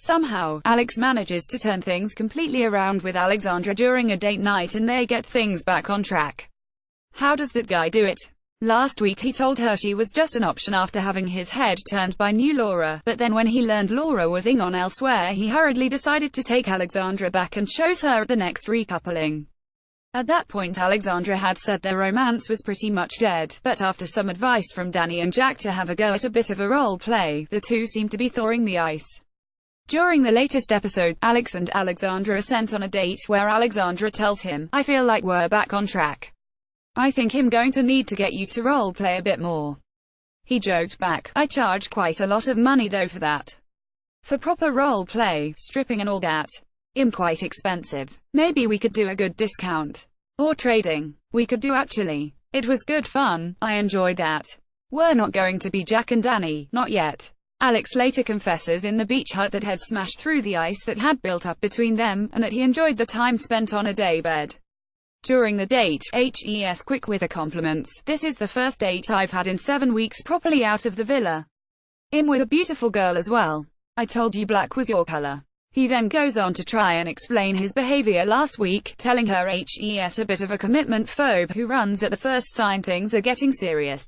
Somehow, Alex manages to turn things completely around with Alexandra during a date night and they get things back on track. How does that guy do it? Last week he told her she was just an option after having his head turned by new Laura, but then when he learned Laura was in on elsewhere he hurriedly decided to take Alexandra back and chose her at the next recoupling. At that point Alexandra had said their romance was pretty much dead, but after some advice from Danny and Jack to have a go at a bit of a role play, the two seem to be thawing the ice. During the latest episode, Alex and Alexandra are sent on a date where Alexandra tells him, "I feel like we're back on track. I think I'm going to need to get you to role play a bit more." He joked back, "I charge quite a lot of money though for that. For proper role play, stripping and all that. I'm quite expensive. Maybe we could do a good discount. Or trading. We could do actually. It was good fun, I enjoyed that. We're not going to be Jack and Danny, not yet." Alex later confesses in the beach hut that had smashed through the ice that had built up between them, and that he enjoyed the time spent on a daybed. During the date, HES quick with the compliments, "This is the first date I've had in 7 weeks properly out of the villa. I'm with a beautiful girl as well. I told you black was your color." He then goes on to try and explain his behavior last week, telling her HES a bit of a commitment phobe who runs at the first sign things are getting serious.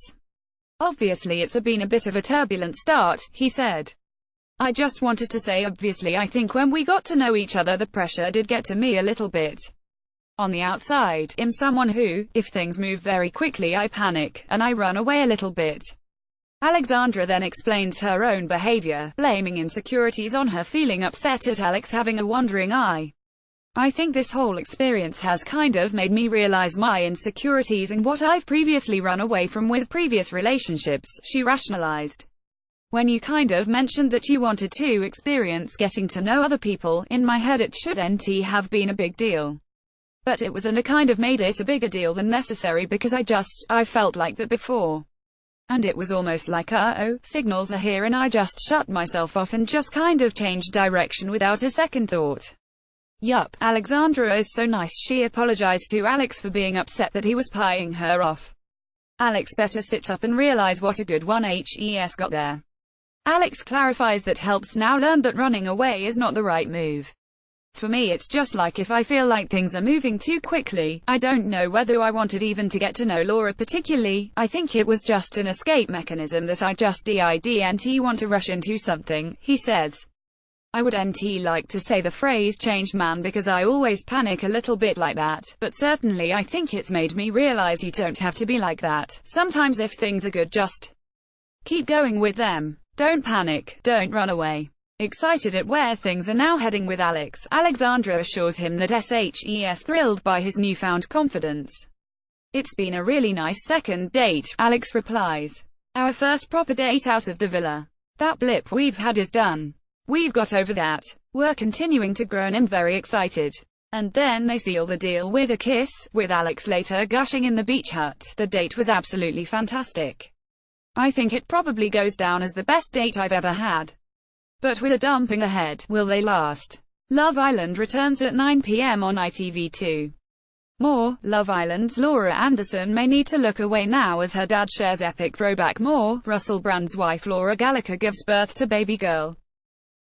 "Obviously it's been a bit of a turbulent start," he said. "I just wanted to say obviously I think when we got to know each other the pressure did get to me a little bit. On the outside, I'm someone who, if things move very quickly I panic, and I run away a little bit." Alexandra then explains her own behavior, blaming insecurities on her feeling upset at Alex having a wandering eye. "I think this whole experience has kind of made me realize my insecurities and what I've previously run away from with previous relationships," she rationalized. "When you kind of mentioned that you wanted to experience getting to know other people, in my head it shouldn't have been a big deal. But it was, and I kind of made it a bigger deal than necessary because I felt like that before. And it was almost like oh, signals are here and I just shut myself off and just kind of changed direction without a second thought." Yup, Alexandra is so nice she apologized to Alex for being upset that he was pieing her off. Alex better sit up and realize what a good one HES got there. Alex clarifies that helps now learned that running away is not the right move. "For me it's just like if I feel like things are moving too quickly, I don't know whether I wanted even to get to know Laura particularly, I think it was just an escape mechanism that I just didn't want to rush into something," he says. "I wouldn't like to say the phrase changed man because I always panic a little bit like that, but certainly I think it's made me realize you don't have to be like that. Sometimes if things are good just keep going with them. Don't panic, don't run away." Excited at where things are now heading with Alex, Alexandra assures him that SHES thrilled by his newfound confidence. "It's been a really nice second date," Alex replies. "Our first proper date out of the villa. That blip we've had is done. We've got over that. We're continuing to grow and I'm very excited." And then they seal the deal with a kiss, with Alex later gushing in the beach hut. "The date was absolutely fantastic. I think it probably goes down as the best date I've ever had. But with a dumping ahead, will they last?" Love Island returns at 9 p.m. on ITV2. More, Love Island's Laura Anderson may need to look away now as her dad shares epic throwback. More, Russell Brand's wife Laura Gallagher gives birth to baby girl.